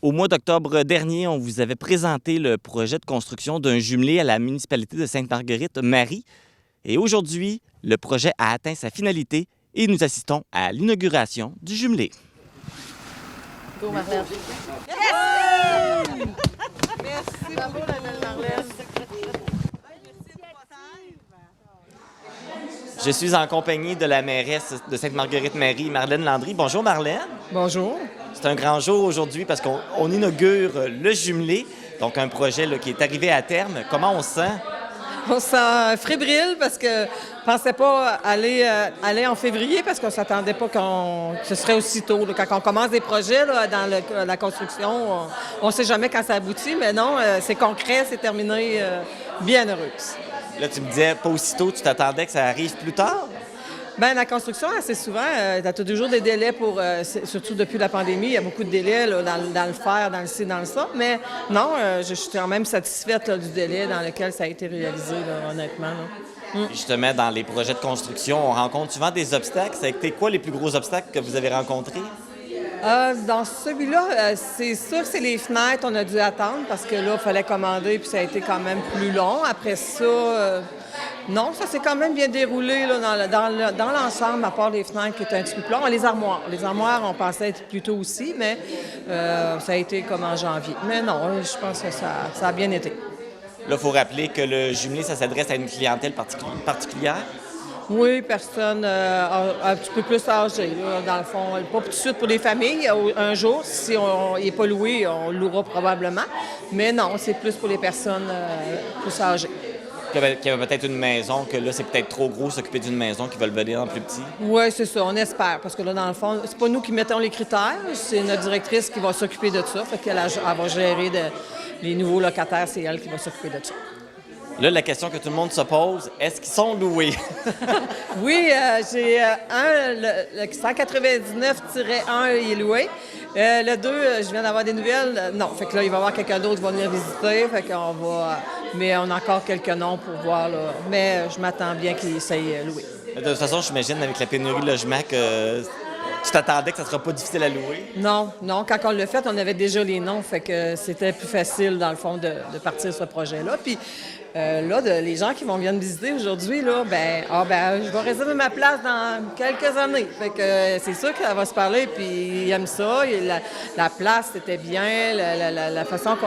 Au mois d'octobre dernier, on vous avait présenté le projet de construction d'un jumelé à la municipalité de Sainte-Marguerite-Marie. Et aujourd'hui, le projet a atteint sa finalité et nous assistons à l'inauguration du jumelé. Go, Marlène. Yes! Merci, bravo, la belle Marlène. Je suis en compagnie de la mairesse de Sainte-Marguerite-Marie, Marlène Landry. Bonjour, Marlène. Bonjour. C'est un grand jour aujourd'hui parce qu'on inaugure le jumelé, donc un projet là, qui est arrivé à terme. Comment on se sent? On se sent fébrile parce que je ne pensais pas aller en février parce qu'on ne s'attendait pas que ce serait aussi tôt. Là. Quand on commence des projets là, dans la construction, on ne sait jamais quand ça aboutit, mais non, c'est concret, c'est terminé, bien heureuse. Là, tu me disais, pas aussitôt, tu t'attendais que ça arrive plus tard? Bien, la construction, assez souvent, tu as toujours des délais pour, surtout depuis la pandémie, il y a beaucoup de délais là, dans le fer, dans le ci, dans le ça. Mais non, je suis quand même satisfaite là, du délai dans lequel ça a été réalisé, là, honnêtement. Là. Justement, dans les projets de construction, on rencontre souvent des obstacles. Ça a été quoi les plus gros obstacles que vous avez rencontrés? Dans celui-là, c'est sûr que c'est les fenêtres, on a dû attendre parce que là, il fallait commander puis ça a été quand même plus long. Après ça, non, ça s'est quand même bien déroulé là, dans l'ensemble, à part les fenêtres qui étaient un petit peu plus longs. Les armoires, on pensait être plus tôt aussi, mais ça a été comme en janvier. Mais non, je pense que ça a bien été. Là, il faut rappeler que le jumelé, ça s'adresse à une clientèle particulière. Oui, personne un petit peu plus âgée, là, dans le fond. Pas tout de suite pour les familles. Un jour, si il n'est pas loué, on le louera probablement. Mais non, c'est plus pour les personnes plus âgées. Qu'il y avait peut-être une maison, que là, c'est peut-être trop gros s'occuper d'une maison qui veulent venir en plus petit. Oui, c'est ça, on espère. Parce que là, dans le fond, c'est pas nous qui mettons les critères, c'est notre directrice qui va s'occuper de ça. Fait qu'elle va gérer les nouveaux locataires, c'est elle qui va s'occuper de ça. Là, la question que tout le monde se pose, est-ce qu'ils sont loués? Oui, j'ai le 199-1, il est loué. Le 2, je viens d'avoir des nouvelles. Non, fait que là, il va y avoir quelqu'un d'autre qui va venir visiter. Fait qu'on va... Mais on a encore quelques noms pour voir, là. Mais je m'attends bien qu'il s'aille louer. De toute façon, j'imagine, avec la pénurie de logements, que tu t'attendais que ça ne sera pas difficile à louer? Non. Quand on l'a fait, on avait déjà les noms. Fait que c'était plus facile, dans le fond, de partir ce projet-là. Puis là, les gens qui vont venir visiter aujourd'hui, là, je vais réserver ma place dans quelques années. Fait que c'est sûr qu'elle va se parler, puis ils aiment ça. La place, c'était bien. La façon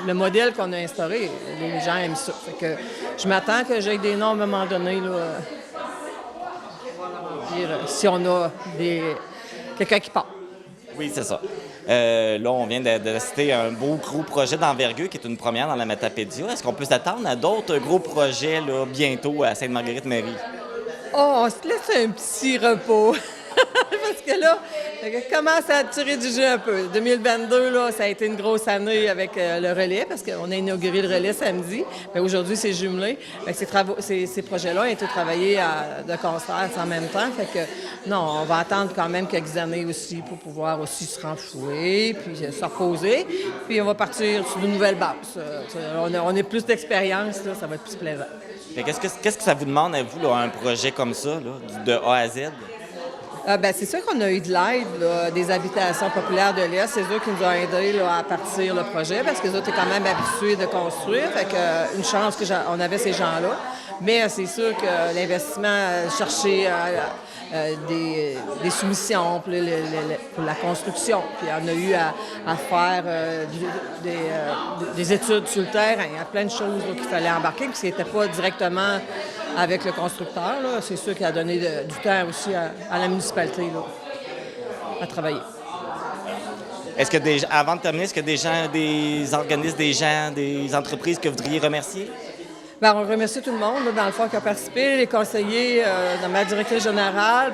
le modèle qu'on a instauré, les gens aiment ça. Fait que je m'attends que j'aie des noms à un moment donné, là. Si on a quelqu'un qui part. Oui, c'est ça. Là, on vient de citer un beau gros projet d'envergure qui est une première dans la Matapédia. Est-ce qu'on peut s'attendre à d'autres gros projets là, bientôt à Sainte-Marguerite-Marie? Oh, on se laisse un petit repos. Parce que là, on commence à tirer du jeu un peu. 2022, là, ça a été une grosse année avec le relais, parce qu'on a inauguré le relais samedi. Mais aujourd'hui, c'est jumelé. Ces projets-là ont été travaillés de concert en même temps. Fait que, non, on va attendre quand même quelques années aussi pour pouvoir aussi se renflouer, puis se reposer. Puis on va partir sur de nouvelles bases. On a plus d'expérience, là, ça va être plus plaisant. Qu'est-ce que ça vous demande à vous, là, un projet comme ça, là, de A à Z? C'est sûr qu'on a eu de l'aide là, des habitations populaires de l'Est. C'est eux qui nous ont aidés là, à partir le projet parce que les autres étaient quand même habitués de construire. Fait que, une chance qu'on avait ces gens-là. Mais c'est sûr que l'investissement, chercher des soumissions pour la construction. Puis on a eu à faire des études sur le terrain. Il y a plein de choses qu'il fallait embarquer, puis c'était pas directement avec le constructeur. Là. C'est sûr qu'il a donné du temps aussi à la municipalité là, à travailler. Est-ce que avant de terminer, est-ce que des organismes, des entreprises que vous voudriez remercier? Bien, on remercie tout le monde, là, dans le fond, qui a participé, les conseillers, dans ma directrice générale,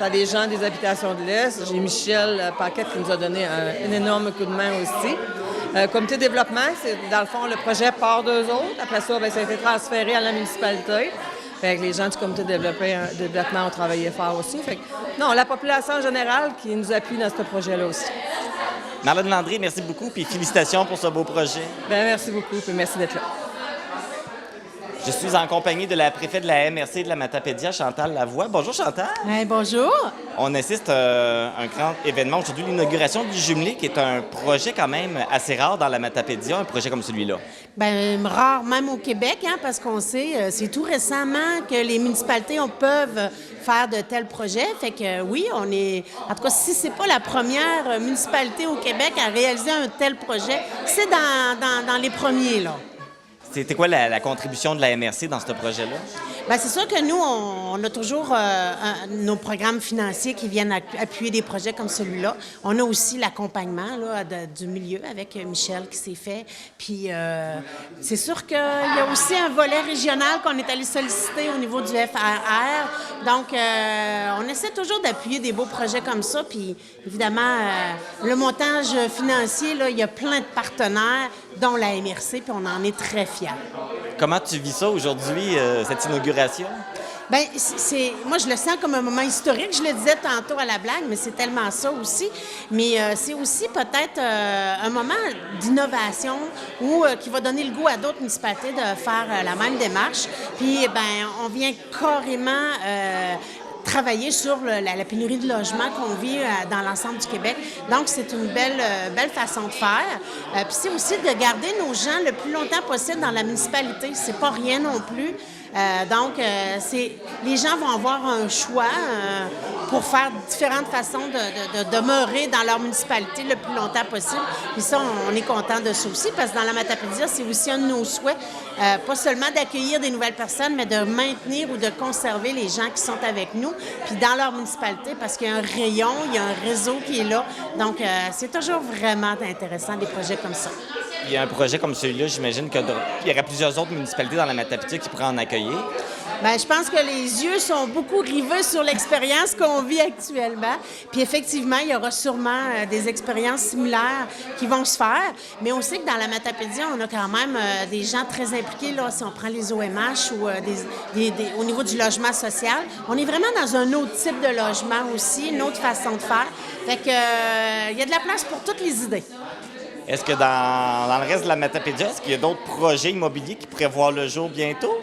dans les gens des habitations de l'Est. J'ai Michel Paquette qui nous a donné un énorme coup de main aussi. Comité de développement, c'est dans le fond, le projet part d'eux autres. Après ça, ça a été transféré à la municipalité. Fait que les gens du comité de développement ont travaillé fort aussi. Fait que, non, la population en général qui nous appuie dans ce projet-là aussi. Marlène Landry, merci beaucoup, puis félicitations pour ce beau projet. Bien, merci beaucoup, puis merci d'être là. Je suis en compagnie de la préfète de la MRC de la Matapédia, Chantal Lavoie. Bonjour Chantal. Bonjour. On assiste à un grand événement aujourd'hui, l'inauguration du jumelé, qui est un projet quand même assez rare dans la Matapédia, un projet comme celui-là. Bien, rare même au Québec, parce qu'on sait, c'est tout récemment que les municipalités peuvent faire de tels projets. Fait que oui, on est... En tout cas, si c'est pas la première municipalité au Québec à réaliser un tel projet, c'est dans les premiers, là. C'était quoi la contribution de la MRC dans ce projet-là? Bien, c'est sûr que nous, on a toujours nos programmes financiers qui viennent appuyer des projets comme celui-là. On a aussi l'accompagnement là, du milieu avec Michel qui s'est fait. Puis c'est sûr qu'il y a aussi un volet régional qu'on est allé solliciter au niveau du FRR. Donc, on essaie toujours d'appuyer des beaux projets comme ça. Puis évidemment, le montage financier, là, il y a plein de partenaires, dont la MRC, puis on en est très fiers. Comment tu vis ça aujourd'hui, cette inauguration? Bien, moi, je le sens comme un moment historique. Je le disais tantôt à la blague, mais c'est tellement ça aussi. Mais c'est aussi peut-être un moment d'innovation qui va donner le goût à d'autres municipalités de faire la même démarche. Puis, bien, on vient carrément travailler sur la pénurie de logements qu'on vit dans l'ensemble du Québec. Donc, c'est une belle façon de faire. Puis c'est aussi de garder nos gens le plus longtemps possible dans la municipalité. C'est pas rien non plus. Donc, les gens vont avoir un choix pour faire différentes façons de demeurer dans leur municipalité le plus longtemps possible. Puis ça, on est content de ça aussi, parce que dans la Matapédia, c'est aussi un de nos souhaits, pas seulement d'accueillir des nouvelles personnes, mais de maintenir ou de conserver les gens qui sont avec nous, puis dans leur municipalité, parce qu'il y a un rayon, il y a un réseau qui est là. Donc, c'est toujours vraiment intéressant, des projets comme ça. Il y a un projet comme celui-là, j'imagine qu'il y aurait plusieurs autres municipalités dans la Matapédia qui pourraient en accueillir. Bien, je pense que les yeux sont beaucoup rivés sur l'expérience qu'on vit actuellement. Puis effectivement, il y aura sûrement des expériences similaires qui vont se faire. Mais on sait que dans la Matapédia, on a quand même des gens très impliqués. Là, si on prend les OMH ou au niveau du logement social, on est vraiment dans un autre type de logement aussi, une autre façon de faire. Fait que il y a de la place pour toutes les idées. Est-ce que dans le reste de la Matapédia, est-ce qu'il y a d'autres projets immobiliers qui pourraient voir le jour bientôt?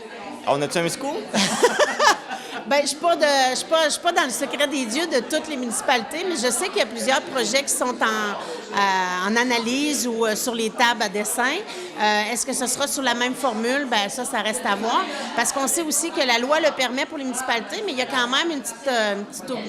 On a-tu un scoop? Bien, je ne suis pas dans le secret des dieux de toutes les municipalités, mais je sais qu'il y a plusieurs projets qui sont en analyse ou sur les tables à dessin. Est-ce que ce sera sur la même formule? Bien, ça reste à voir. Parce qu'on sait aussi que la loi le permet pour les municipalités, mais il y a quand même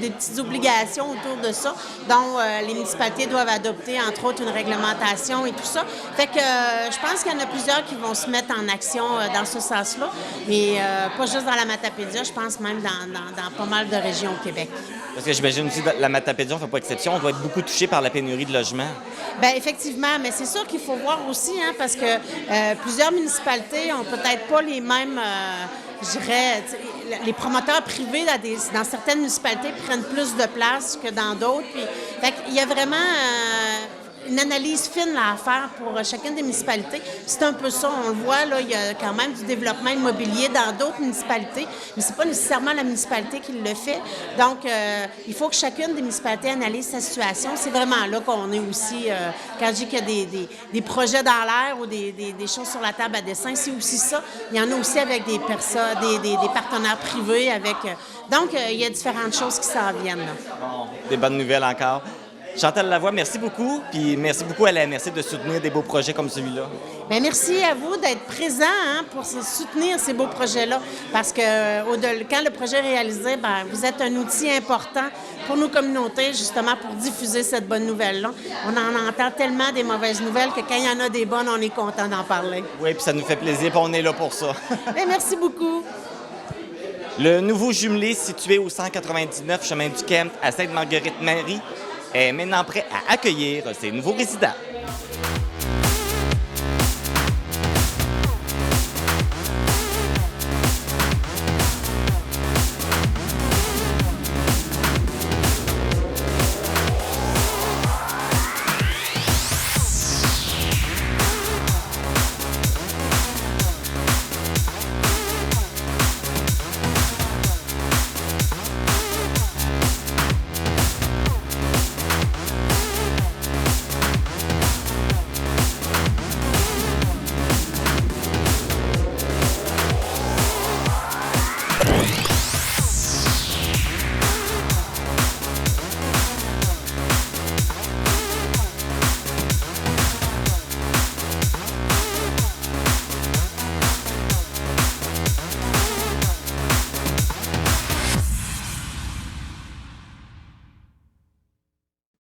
des petites obligations autour de ça, dont les municipalités doivent adopter, entre autres, une réglementation et tout ça. Fait que je pense qu'il y en a plusieurs qui vont se mettre en action dans ce sens-là, mais pas juste dans la Matapédia, je pense même dans pas mal de régions au Québec. Parce que j'imagine aussi que la Matapédia, on ne fait pas exception, on doit être beaucoup touché par la pénurie de logements. Bien, effectivement, mais c'est sûr qu'il faut voir aussi, parce que plusieurs municipalités ont peut-être pas les mêmes, je dirais, les promoteurs privés dans certaines municipalités prennent plus de place que dans d'autres. Puis, il y a vraiment une analyse fine là, à faire pour chacune des municipalités. C'est un peu ça, on le voit, là, il y a quand même du développement immobilier dans d'autres municipalités, mais c'est pas nécessairement la municipalité qui le fait. Donc, il faut que chacune des municipalités analyse sa situation. C'est vraiment là qu'on est aussi, quand je dis qu'il y a des projets dans l'air ou des choses sur la table à dessin, c'est aussi ça. Il y en a aussi avec des personnes, des partenaires privés. Donc, il y a différentes choses qui s'en viennent. Là. Bon, des bonnes nouvelles encore. Chantal Lavoie, merci beaucoup. Puis merci beaucoup à la MRC de soutenir des beaux projets comme celui-là. Bien, merci à vous d'être présent pour soutenir ces beaux projets-là. Parce que quand le projet est réalisé, bien, vous êtes un outil important pour nos communautés, justement, pour diffuser cette bonne nouvelle-là. On en entend tellement des mauvaises nouvelles que quand il y en a des bonnes, on est content d'en parler. Oui, puis ça nous fait plaisir, puis on est là pour ça. Bien, merci beaucoup. Le nouveau jumelé situé au 199 chemin du Kempt à Sainte-Marguerite-Marie est maintenant prêt à accueillir ses nouveaux résidents.